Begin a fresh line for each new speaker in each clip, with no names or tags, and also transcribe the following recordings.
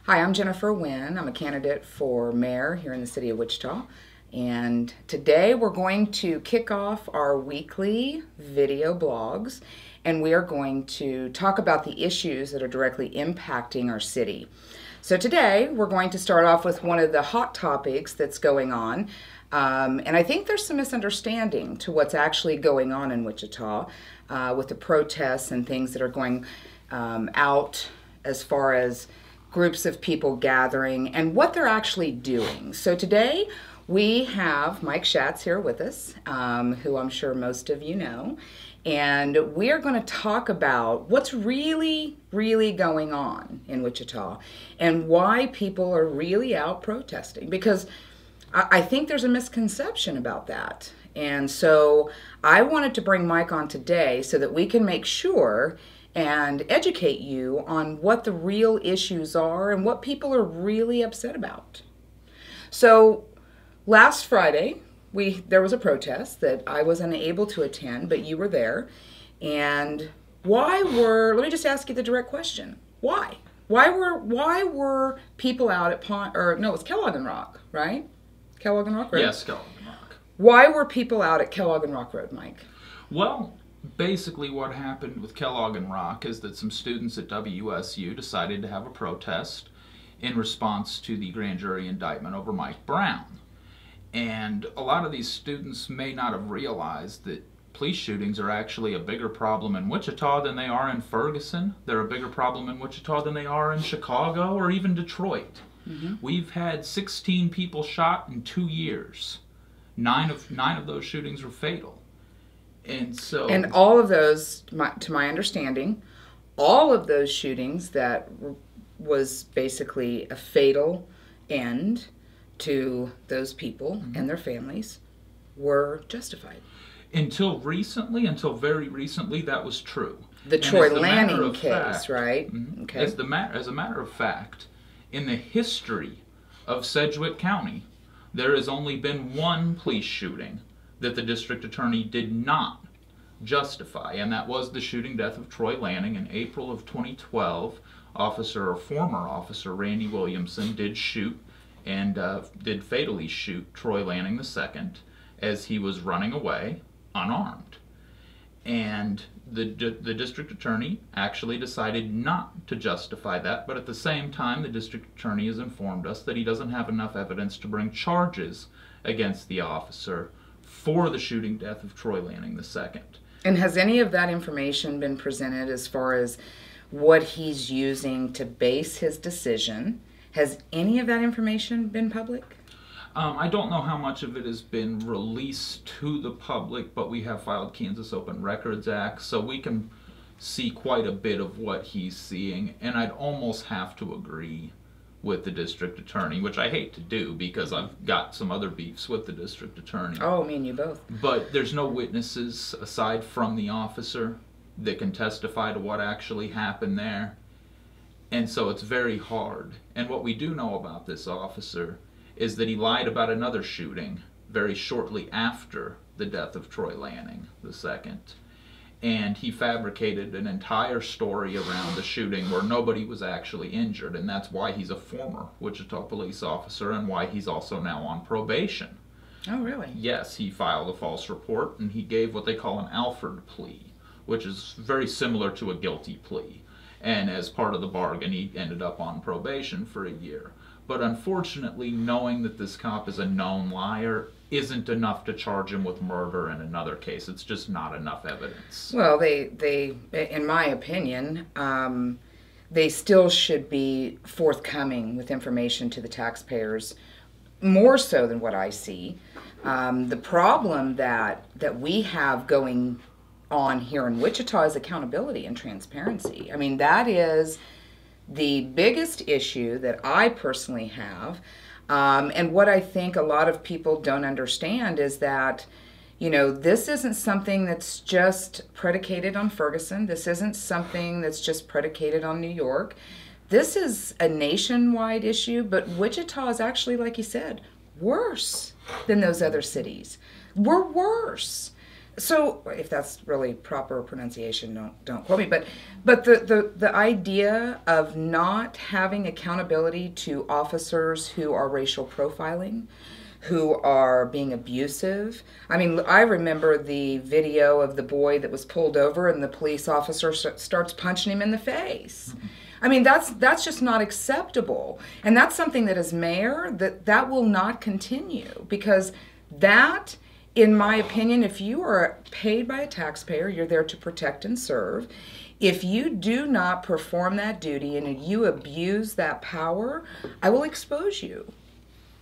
Hi, I'm Jennifer Winn. I'm a candidate for mayor here in the city of Wichita. And today we're going to kick off our weekly video blogs, and we are going to talk about the issues that are directly impacting our city. So today we're going to start off with one of the hot topics that's going on. And I think there's some misunderstanding to what's actually going on in Wichita with the protests and things that are going out as far as groups of people gathering and what they're actually doing. So today we have Mike Schatz here with us, who I'm sure most of you know, and we are going to talk about what's really going on in Wichita and why people are really out protesting, because I think there's a misconception about that. And so I wanted to bring Mike on today so that we can make sure and educate you on what the real issues are and what people are really upset about. So last Friday, there was a protest that I was unable to attend, but you were there. And let me just ask you the direct question. Why? Why were people out at it was Kellogg and Rock, right? Kellogg and Rock Road?
Yes, Kellogg and Rock.
Why were people out at Kellogg and Rock Road, Mike?
Well, basically what happened with Kellogg and Rock is that some students at WSU decided to have a protest in response to the grand jury indictment over Mike Brown. And a lot of these students may not have realized that police shootings are actually a bigger problem in Wichita than they are in Ferguson. They're a bigger problem in Wichita than they are in Chicago or even Detroit. Mm-hmm. We've had 16 people shot in 2 years. Nine of those shootings were fatal. And
all of those, to my understanding, all of those shootings that was basically a fatal end to those people mm-hmm. and their families were justified.
Until very recently, that was true.
The Troy Lanning case, right?
Mm-hmm, okay. As a matter of fact, in the history of Sedgwick County, there has only been one police shooting that the district attorney did not justify, and that was the shooting death of Troy Lanning in April of 2012. Former officer Randy Williamson did fatally shoot Troy Lanning II as he was running away unarmed. And the district attorney actually decided not to justify that, but at the same time the district attorney has informed us that he doesn't have enough evidence to bring charges against the officer for the shooting death of Troy Lanning II.
And has any of that information been presented as far as what he's using to base his decision? Has any of that information been public?
I don't know how much of it has been released to the public, but we have filed Kansas Open Records Act, so we can see quite a bit of what he's seeing, and I'd almost have to agree with the district attorney, which I hate to do because I've got some other beefs with the district attorney.
Oh, me and you both.
But there's no witnesses aside from the officer that can testify to what actually happened there, and so it's very hard. And what we do know about this officer is that he lied about another shooting very shortly after the death of Troy Lanning II. And he fabricated an entire story around the shooting where nobody was actually injured, and that's why he's a former Wichita police officer and why he's also now on probation.
Oh, really?
Yes, he filed a false report, and he gave what they call an Alford plea, which is very similar to a guilty plea. And as part of the bargain, he ended up on probation for a year. But unfortunately, knowing that this cop is a known liar isn't enough to charge him with murder in another case. It's just not enough evidence.
Well, they in my opinion, they still should be forthcoming with information to the taxpayers, more so than what I see. The problem that we have going on here in Wichita is accountability and transparency. I mean, that is the biggest issue that I personally have, and what I think a lot of people don't understand is that, you know, this isn't something that's just predicated on Ferguson. This isn't something that's just predicated on New York. This is a nationwide issue, but Wichita is actually, like you said, worse than those other cities. We're worse. So, if that's really proper pronunciation, don't quote me. But the idea of not having accountability to officers who are racial profiling, who are being abusive. I mean, I remember the video of the boy that was pulled over and the police officer starts punching him in the face. I mean, that's just not acceptable. And that's something that as mayor, that will not continue, because that, in my opinion, if you are paid by a taxpayer, you're there to protect and serve. If you do not perform that duty and you abuse that power, I will expose you.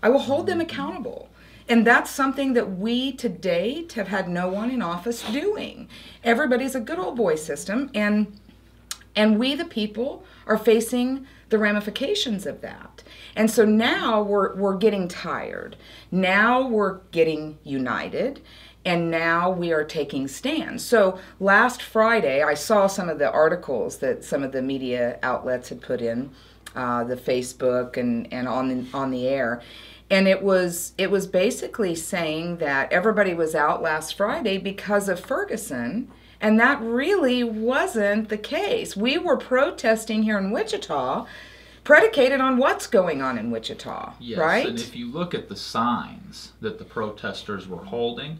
I will hold them accountable. And that's something that we to date have had no one in office doing. Everybody's a good old boy system, and we the people are facing the ramifications of that. And so now we're getting tired. Now we're getting united, and now we are taking stands. So last Friday, I saw some of the articles that some of the media outlets had put in, the Facebook and on the air. And it was basically saying that everybody was out last Friday because of Ferguson, and that really wasn't the case. We were protesting here in Wichita, predicated on what's going on in Wichita,
yes,
right?
And if you look at the signs that the protesters were holding,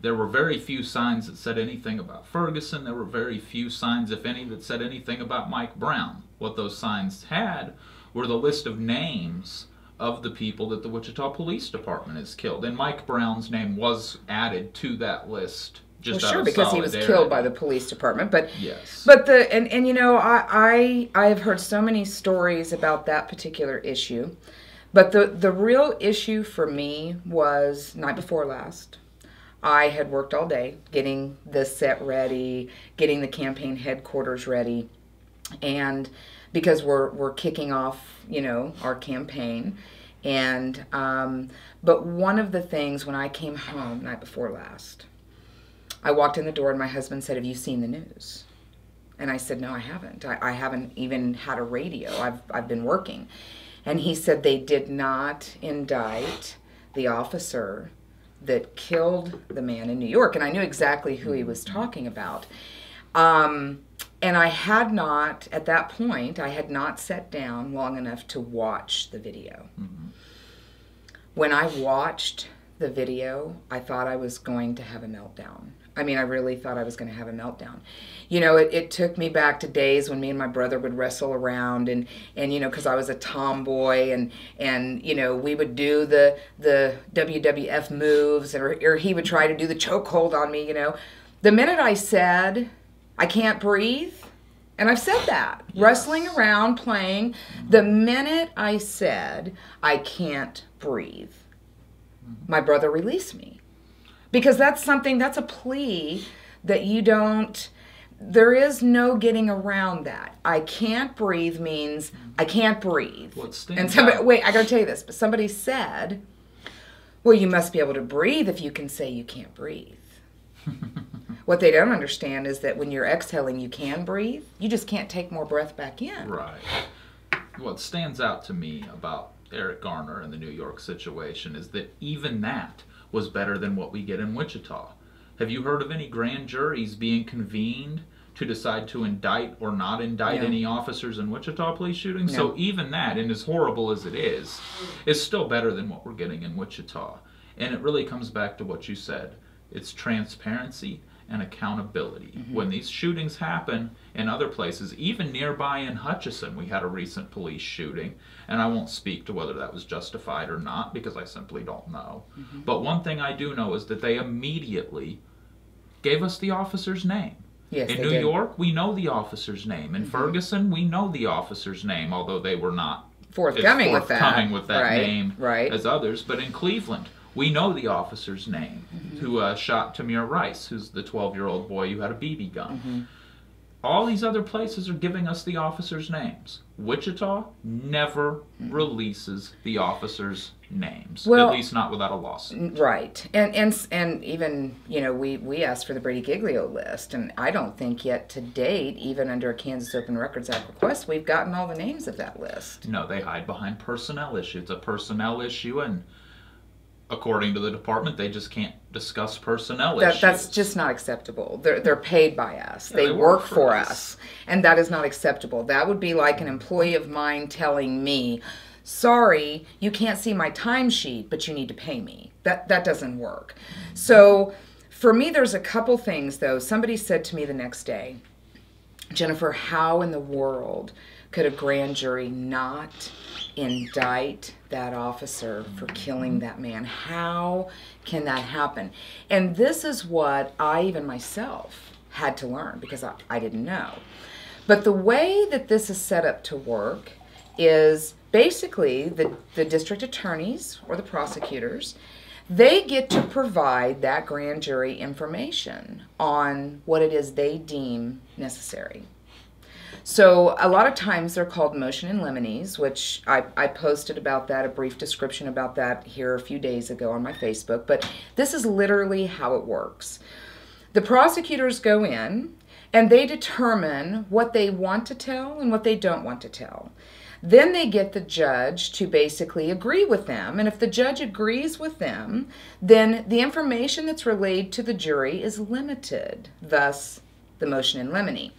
there were very few signs that said anything about Ferguson. There were very few signs, if any, that said anything about Mike Brown. What those signs had were the list of names of the people that the Wichita Police Department has killed. And Mike Brown's name was added to that list just
well,
out
sure,
of
because
solidarity.
he was killed by the police department. But
yes.
But and you know, I have heard so many stories about that particular issue. But the real issue for me was night before last. I had worked all day getting the set ready, getting the campaign headquarters ready, and because we're kicking off, you know, our campaign. And but one of the things when I came home night before last, I walked in the door and my husband said, "Have you seen the news?" And I said, "No, I haven't. I haven't even had a radio. I've been working." And he said they did not indict the officer that killed the man in New York. And I knew exactly who he was talking about. And I had not, at that point, I had not sat down long enough to watch the video.
Mm-hmm.
When I watched the video, I thought I was going to have a meltdown. I mean, I really thought I was going to have a meltdown. You know, it took me back to days when me and my brother would wrestle around and you know, because I was a tomboy and you know, we would do the WWF moves, or he would try to do the chokehold on me, you know. The minute I said, "I can't breathe," and I've said that, yes. Wrestling around, playing, the minute I said, "I can't breathe," my brother released me. Because that's something, that's a plea that you don't, there is no getting around that. I can't breathe means I can't breathe. And somebody, wait, I gotta tell you this, but somebody said, "Well, you must be able to breathe if you can say you can't breathe." What they don't understand is that when you're exhaling, you can breathe. You just can't take more breath back in.
Right. What stands out to me about Eric Garner and the New York situation is that even that was better than what we get in Wichita. Have you heard of any grand juries being convened to decide to indict or not indict any officers in Wichita police shootings? So even that, and as horrible as it is still better than what we're getting in Wichita. And it really comes back to what you said. It's transparency and accountability. Mm-hmm. When these shootings happen in other places, even nearby in Hutchinson, we had a recent police shooting, and I won't speak to whether that was justified or not because I simply don't know. Mm-hmm. But one thing I do know is that they immediately gave us the officer's name.
Yes,
in New York, we know the officer's name. In mm-hmm. Ferguson, we know the officer's name, although they were not
forthcoming with that
name as others. But in Cleveland, we know the officer's name, mm-hmm. who shot Tamir Rice, who's the 12-year-old boy who had a BB gun. Mm-hmm. All these other places are giving us the officers' names. Wichita never releases the officers' names, at least not without a lawsuit.
Right. And even, you know, we asked for the Brady Giglio list, and I don't think yet to date, even under a Kansas Open Records Act request, we've gotten all the names of that list.
No, they hide behind personnel issue. It's a personnel issue, and according to the department, they just can't discuss personnel issues.
That's just not acceptable. They're paid by us.
Yeah,
they work for
us.
us. And that is not acceptable. That would be like an employee of mine telling me, sorry, you can't see my timesheet, but you need to pay me. That doesn't work. So for me, there's a couple things, though. Somebody said to me the next day, Jennifer, how in the world could a grand jury not indict that officer for killing that man? How can that happen? And this is what I even myself had to learn because I didn't know. But the way that this is set up to work is basically the district attorneys or the prosecutors, they get to provide that grand jury information on what it is they deem necessary. So a lot of times they're called motion in limines, which I posted about that, a brief description about that here a few days ago on my Facebook, but this is literally how it works. The prosecutors go in and they determine what they want to tell and what they don't want to tell. Then they get the judge to basically agree with them, and if the judge agrees with them, then the information that's relayed to the jury is limited, thus the motion in limine.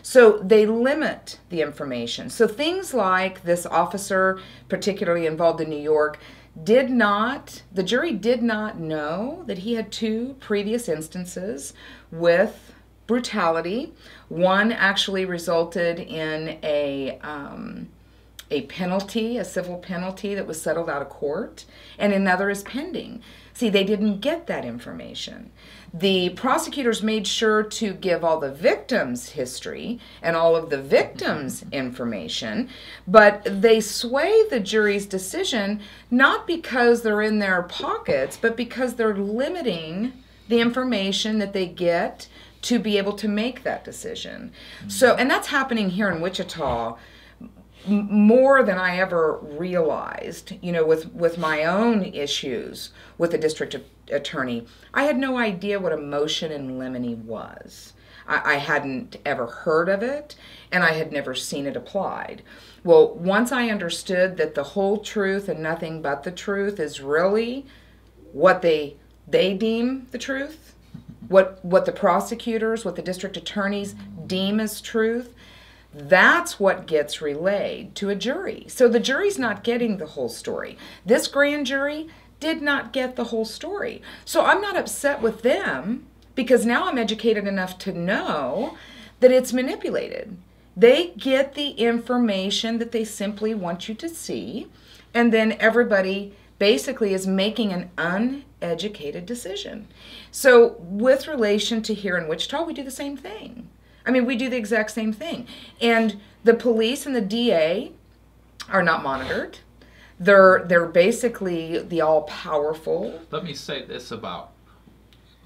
So they limit the information. So things like this officer, particularly involved in New York, the jury did not know that he had 2 previous instances with brutality. One actually resulted in a penalty, a civil penalty that was settled out of court, and another is pending. See, they didn't get that information. The prosecutors made sure to give all the victims' history and all of the victims' information, but they sway the jury's decision not because they're in their pockets, but because they're limiting the information that they get to be able to make that decision. So, and that's happening here in Wichita more than I ever realized, you know, with my own issues with the district attorney. I had no idea what a motion in limine was. I hadn't ever heard of it, and I had never seen it applied. Well, once I understood that the whole truth and nothing but the truth is really what they deem the truth, what the prosecutors, what the district attorneys deem as truth, that's what gets relayed to a jury. So the jury's not getting the whole story. This grand jury did not get the whole story. So I'm not upset with them because now I'm educated enough to know that it's manipulated. They get the information that they simply want you to see, and then everybody basically is making an uneducated decision. So with relation to here in Wichita, we do the same thing. I mean, we do the exact same thing. And the police and the DA are not monitored. They're basically the all-powerful.
Let me say this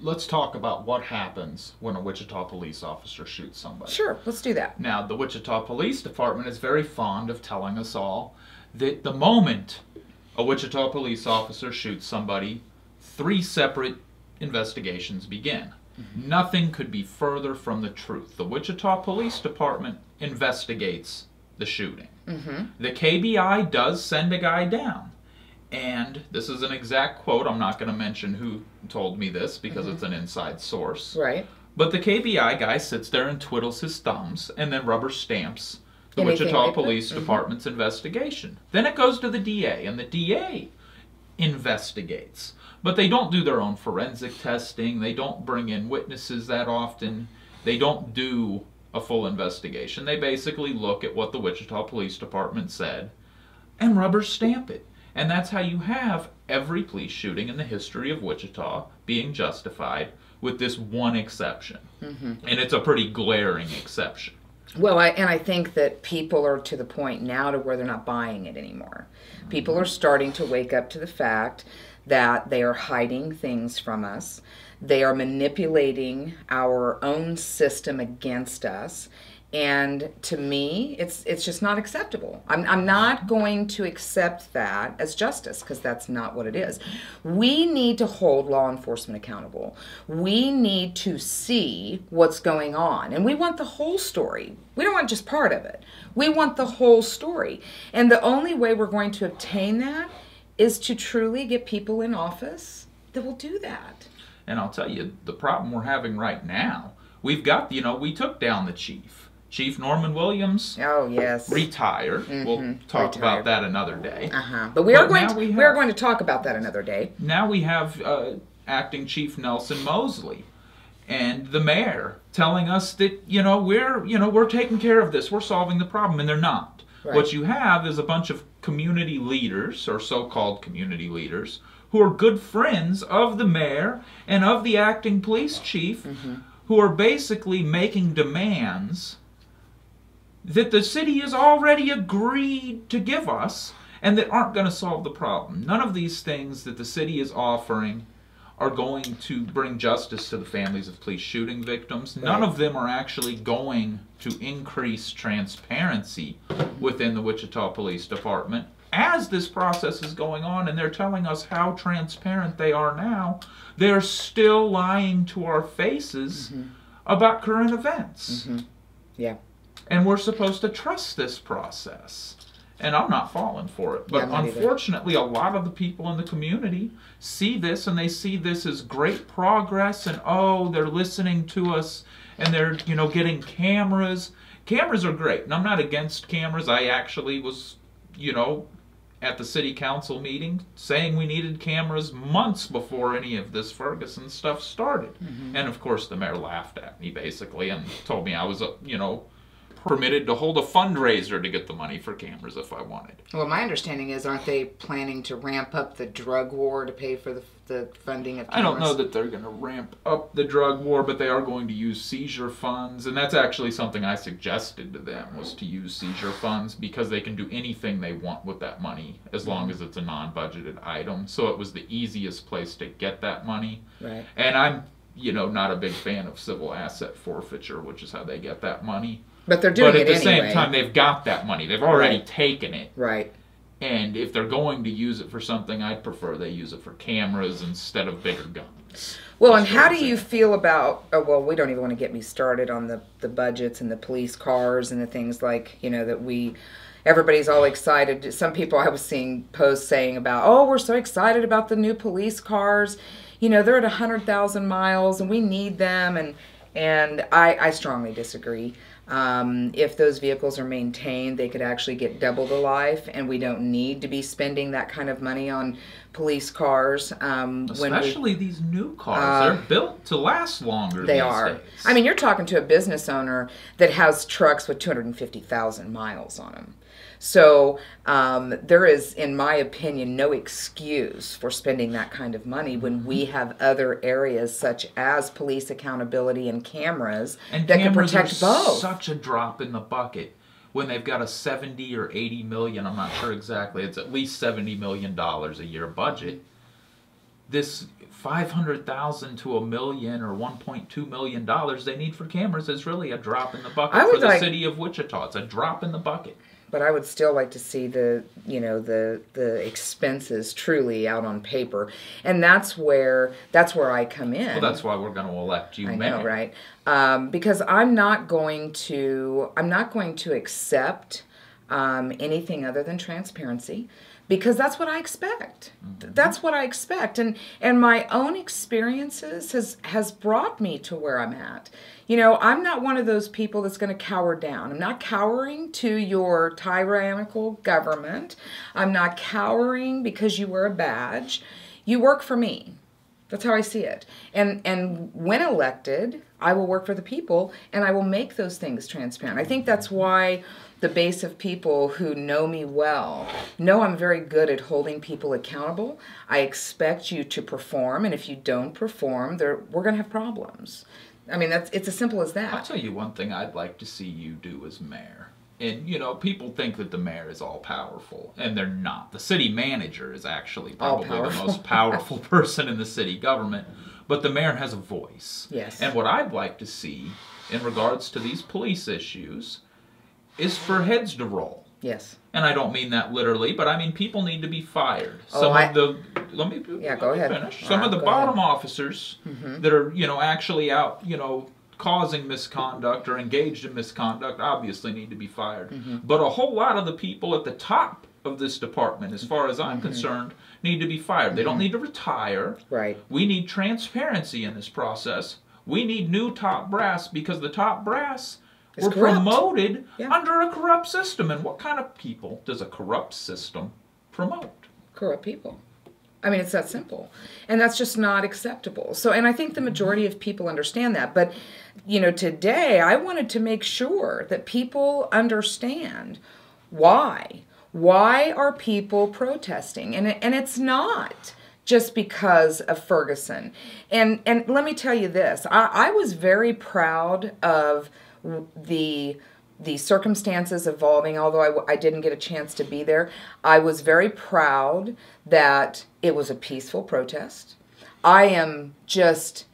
let's talk about what happens when a Wichita police officer shoots somebody.
Sure, let's do that.
Now, the Wichita Police Department is very fond of telling us all that the moment a Wichita police officer shoots somebody, 3 separate investigations begin. Mm-hmm. Nothing could be further from the truth. The Wichita Police Department investigates the shooting. Mm-hmm. The KBI does send a guy down. And this is an exact quote. I'm not going to mention who told me this because it's an inside source.
Right.
But the KBI guy sits there and twiddles his thumbs and then rubber stamps the
Anything
Wichita Police Department's investigation. Then it goes to the DA, and the DA investigates. But they don't do their own forensic testing. They don't bring in witnesses that often. They don't do a full investigation. They basically look at what the Wichita Police Department said and rubber stamp it. And that's how you have every police shooting in the history of Wichita being justified with this one exception. Mm-hmm. And it's a pretty glaring exception.
Well, I think that people are to the point now to where they're not buying it anymore. Mm-hmm. People are starting to wake up to the fact that they are hiding things from us. They are manipulating our own system against us. And to me, it's just not acceptable. I'm not going to accept that as justice because that's not what it is. We need to hold law enforcement accountable. We need to see what's going on. And we want the whole story. We don't want just part of it. We want the whole story. And the only way we're going to obtain that is to truly get people in office that will do that.
And I'll tell you, the problem we're having right now, we've got, we took down the chief. Chief Norman Williams.
Oh, yes.
Retired. We'll talk about that another day.
But we are going to talk about that another day.
Now we have Acting Chief Nelson Mosley and the mayor telling us that, we're taking care of this. We're solving the problem, and they're not. Right. What you have is a bunch of community leaders, or so-called community leaders, who are good friends of the mayor and of the acting police chief, who are basically making demands that the city has already agreed to give us and that aren't going to solve the problem. None of these things that the city is offering are going to bring justice to the families of police shooting victims. None of them are actually going to increase transparency within the Wichita Police Department. As this process is going on and they're telling us how transparent they are now, they're still lying to our faces about current events.
Yeah.
And we're supposed to trust this process. And I'm not falling for it. But unfortunately, a lot of the people in the community see this, and they see this as great progress, and they're listening to us, and they're, getting cameras. Cameras are great, and I'm not against cameras. I actually was, at the city council meeting saying we needed cameras months before any of this Ferguson stuff started. And of course the mayor laughed at me basically and told me I was permitted to hold a fundraiser to get the money for cameras if I wanted.
Well, my understanding is, aren't they planning to ramp up the drug war to pay for the funding of cameras?
I don't know that they're going to ramp up the drug war, but they are going to use seizure funds, and that's actually something I suggested to them, was to use seizure funds, because they can do anything they want with that money as long as it's a non-budgeted item. So it was the easiest place to get that money.
Right.
And I'm, not a big fan of civil asset forfeiture, which is how they get that money.
But they're doing it anyway.
But at the same time, they've got that money. They've already taken it.
Right.
And if they're going to use it for something, I'd prefer they use it for cameras instead of bigger guns.
Well, and how do you feel about, we don't even want to get me started on the budgets and the police cars and the things like, that everybody's all excited. Some people I was seeing posts saying about, we're so excited about the new police cars. They're at 100,000 miles and we need them. And I strongly disagree. If those vehicles are maintained, they could actually get double the life, and we don't need to be spending that kind of money on police cars.
Especially these new cars. They're built to last longer
They
these
are.
days.
I mean, you're talking to a business owner that has trucks with 250,000 miles on them. So there is, in my opinion, no excuse for spending that kind of money when we have other areas such as police accountability and cameras that can protect both.
Such a drop in the bucket when they've got a 70 or 80 million, I'm not sure exactly, it's at least $70 million a year budget. This 500,000 to $1 million or $1.2 million they need for cameras is really a drop in the bucket for the city of Wichita. It's a drop in the bucket.
But I would still like to see the expenses truly out on paper, and that's where I come in.
Well, that's why we're going to elect you mayor.
I know, right? Because I'm not going to accept anything other than transparency, because that's what I expect. That's what I expect, and my own experiences has brought me to where I'm at. I'm not one of those people that's going to cower down. I'm not cowering to your tyrannical government. I'm not cowering because you wear a badge. You work for me. That's how I see it. And when elected, I will work for the people, and I will make those things transparent. I think that's why the base of people who know me well know I'm very good at holding people accountable. I expect you to perform, and if you don't perform, we're going to have problems. I mean, it's as simple as that.
I'll tell you one thing I'd like to see you do as mayor. And, people think that the mayor is all-powerful, and they're not. The city manager is actually probably the most powerful person in the city government, but the mayor has a voice.
Yes.
And what I'd like to see in regards to these police issues is for heads to roll.
Yes.
And I don't mean that literally, but I mean people need to be fired.
Let
me finish. Some of the bottom officers that are, actually out, causing misconduct or engaged in misconduct obviously need to be fired. But a whole lot of the people at the top of this department, as far as I'm concerned, need to be fired. They don't need to retire.
Right.
We need transparency in this process. We need new top brass, because the top brass were promoted under a corrupt system. And what kind of people does a corrupt system promote?
Corrupt people. I mean, it's that simple. And that's just not acceptable. So, and I think the majority of people understand that. But, you know, today I wanted to make sure that people understand why. Why are people protesting? And it's not just because of Ferguson. And let me tell you this. I was very proud of the circumstances evolving, although I didn't get a chance to be there. I was very proud that it was a peaceful protest. I am just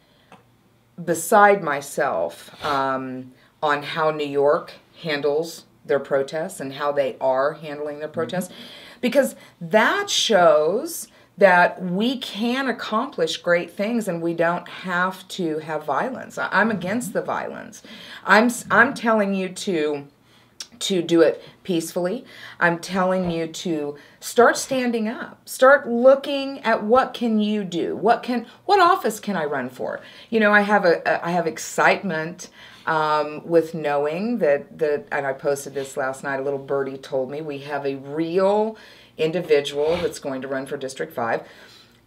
beside myself on how New York handles their protests and how they are handling their protests, because that shows that we can accomplish great things and we don't have to have violence. I'm against the violence. I'm telling you to do it peacefully. I'm telling you to start standing up. Start looking at what can you do. What office can I run for? You know, I have excitement with knowing that and I posted this last night. A little birdie told me we have a real individual that's going to run for District 5,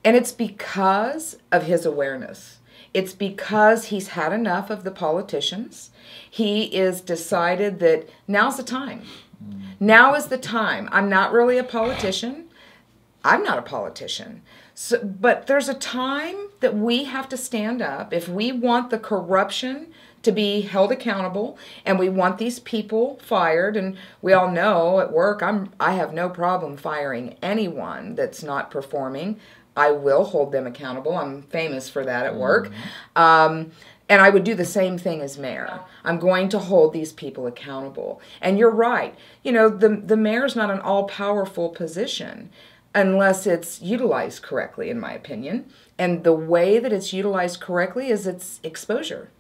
and it's because of his awareness. It's because he's had enough of the politicians. He is decided that now's the time. Now is the time. I'm not really a politician. I'm not a politician. So, but there's a time that we have to stand up if we want the corruption to be held accountable, and we want these people fired. And we all know at work, I have no problem firing anyone that's not performing. I will hold them accountable. I'm famous for that at work. And I would do the same thing as mayor. I'm going to hold these people accountable. And you're right. You know, the mayor's not an all-powerful position unless it's utilized correctly, in my opinion. And the way that it's utilized correctly is its exposure.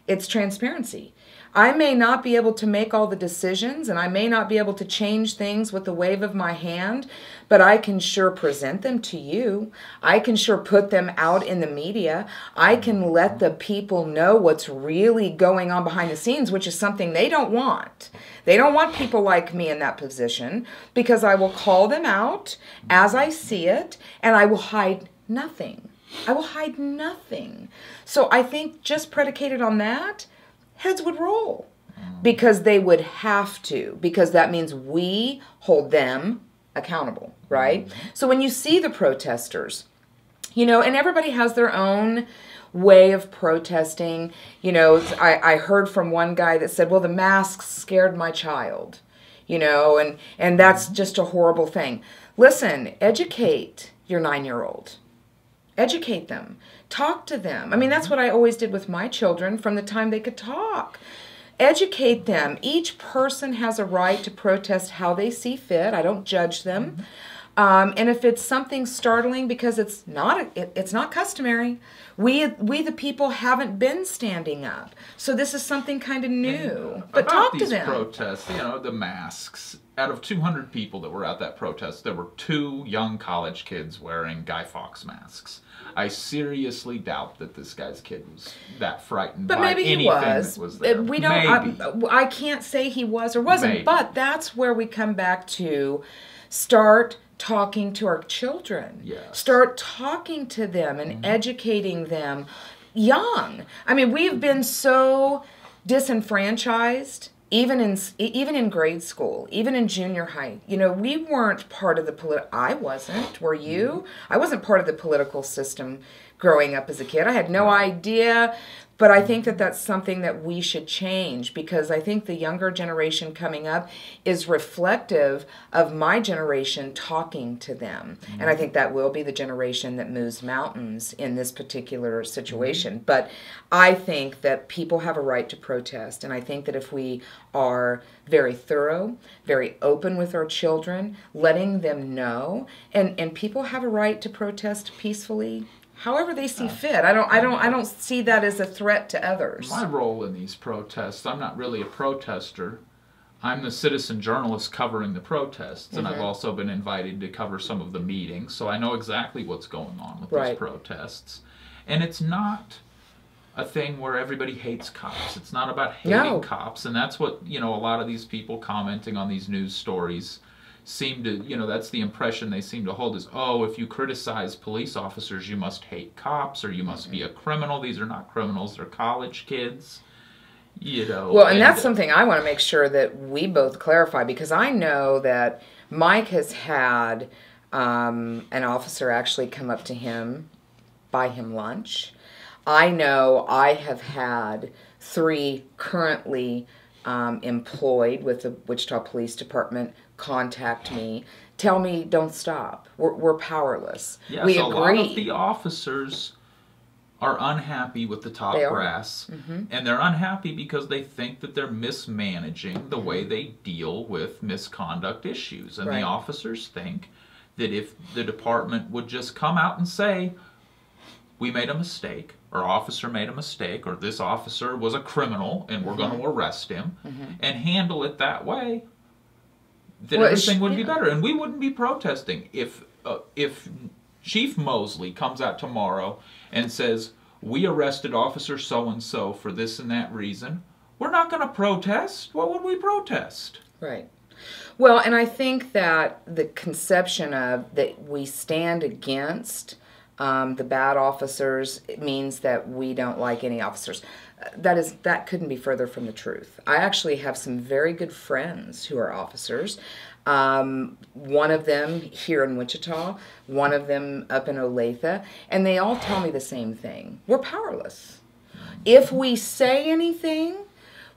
It's transparency. I may not be able to make all the decisions, and I may not be able to change things with the wave of my hand, but I can sure present them to you. I can sure put them out in the media. I can let the people know what's really going on behind the scenes, which is something they don't want. They don't want people like me in that position, because I will call them out as I see it, and I will hide nothing. I will hide nothing. So I think just predicated on that, heads would roll, because they would have to, because that means we hold them accountable, right? So when you see the protesters, you know, and everybody has their own way of protesting. You know, I heard from one guy that said, well, the masks scared my child, you know, and that's just a horrible thing. Listen, educate your 9-year-old. Educate them. Talk to them. I mean, that's what I always did with my children from the time they could talk. Educate them. Each person has a right to protest how they see fit. I don't judge them. And if it's something startling, because it's not customary, we the people haven't been standing up. So this is something kind of new. But talk to them.
About these protests, you know, the masks. Out of 200 people that were at that protest, there were 2 young college kids wearing Guy Fawkes masks. I seriously doubt that this guy's kid was that frightened by anything that was there.
We don't. I can't say he was or wasn't, maybe. But that's where we come back to start talking to our children.
Yes.
Start talking to them and educating them young. I mean, we've been so disenfranchised. Even in grade school, even in junior high, you know, we weren't part of the I wasn't. Were you? I wasn't part of the political system growing up as a kid. I had no idea. But I think that that's something that we should change, because I think the younger generation coming up is reflective of my generation talking to them. And I think that will be the generation that moves mountains in this particular situation. But I think that people have a right to protest. And I think that if we are very thorough, very open with our children, letting them know, and people have a right to protest peacefully, however they see fit. I don't see that as a threat to others.
My role in these protests, I'm not really a protester. I'm the citizen journalist covering the protests, and I've also been invited to cover some of the meetings, so I know exactly what's going on with these protests. And it's not a thing where everybody hates cops. It's not about hating cops, and that's what, a lot of these people commenting on these news stories seem to, that's the impression they seem to hold is, oh, if you criticize police officers, you must hate cops, or you must be a criminal. These are not criminals, they're college kids.
Well, and that's something I want to make sure that we both clarify, because I know that Mike has had an officer actually come up to him, buy him lunch. I know I have had 3 currently employed with the Wichita Police Department contact me, tell me don't stop. We're powerless.
Yes,
we
agree.
A
lot of the officers are unhappy with the top brass, and they're unhappy because they think that they're mismanaging the way they deal with misconduct issues. And the officers think that if the department would just come out and say, we made a mistake, or officer made a mistake, or this officer was a criminal and we're going to arrest him, and handle it that way, then everything would be better. And we wouldn't be protesting. If Chief Mosley comes out tomorrow and says, we arrested Officer so-and-so for this and that reason, we're not going to protest. What would we protest?
Right. Well, and I think that the conception of that we stand against the bad officers, it means that we don't like any officers. That couldn't be further from the truth. I actually have some very good friends who are officers. One of them here in Wichita, one of them up in Olathe, and they all tell me the same thing. We're powerless. If we say anything,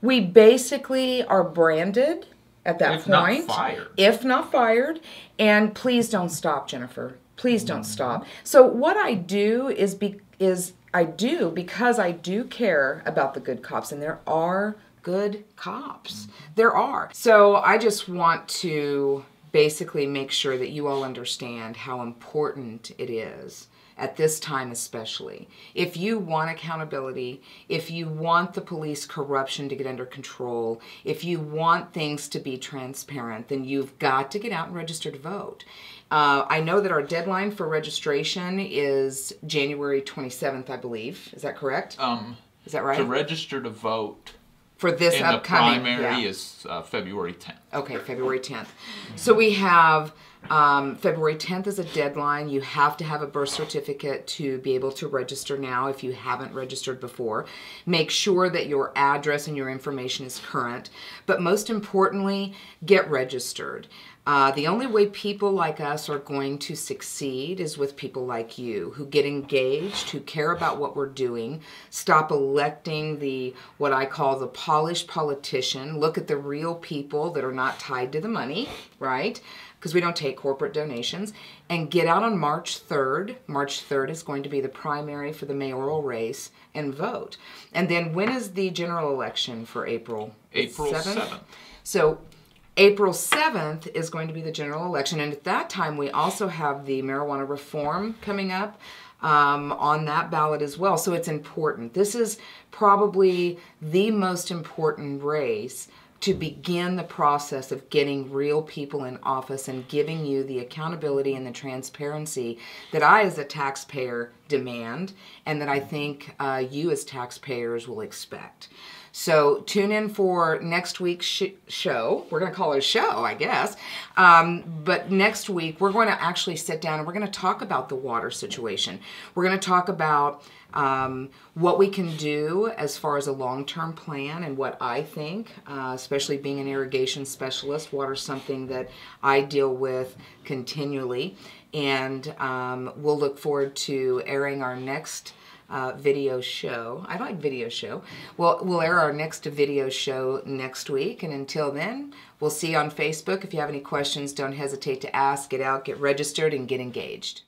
we basically are branded at that point. If not fired. If not fired. And please don't stop, Jennifer. Please don't stop. So what I do is because I do care about the good cops, and there are good cops. There are. So I just want to basically make sure that you all understand how important it is at this time especially. If you want accountability, if you want the police corruption to get under control, if you want things to be transparent, then you've got to get out and register to vote. I know that our deadline for registration is January 27th, I believe. Is that correct? Is that right?
To register to vote
for this upcoming
the primary is February 10th.
Okay, February 10th. So we have February 10th is a deadline. You have to have a birth certificate to be able to register now if you haven't registered before. Make sure that your address and your information is current. But most importantly, get registered. The only way people like us are going to succeed is with people like you who get engaged, who care about what we're doing, stop electing what I call the polished politician, look at the real people that are not tied to the money, right? Because we don't take corporate donations, and get out on March 3rd. March 3rd is going to be the primary for the mayoral race, and vote. And then when is the general election for April?
April 7th.
So April 7th is going to be the general election, and at that time we also have the marijuana reform coming up on that ballot as well. So it's important. This is probably the most important race to begin the process of getting real people in office and giving you the accountability and the transparency that I as a taxpayer demand, and that I think you as taxpayers will expect. So tune in for next week's show. We're going to call it a show, I guess. But next week, we're going to actually sit down and we're going to talk about the water situation. We're going to talk about what we can do as far as a long-term plan, and what I think, especially being an irrigation specialist, water is something that I deal with continually. And we'll look forward to airing our next video show. I like video show. We'll air our next video show next week, and until then, we'll see you on Facebook. If you have any questions, don't hesitate to ask. Get out, get registered, and get engaged.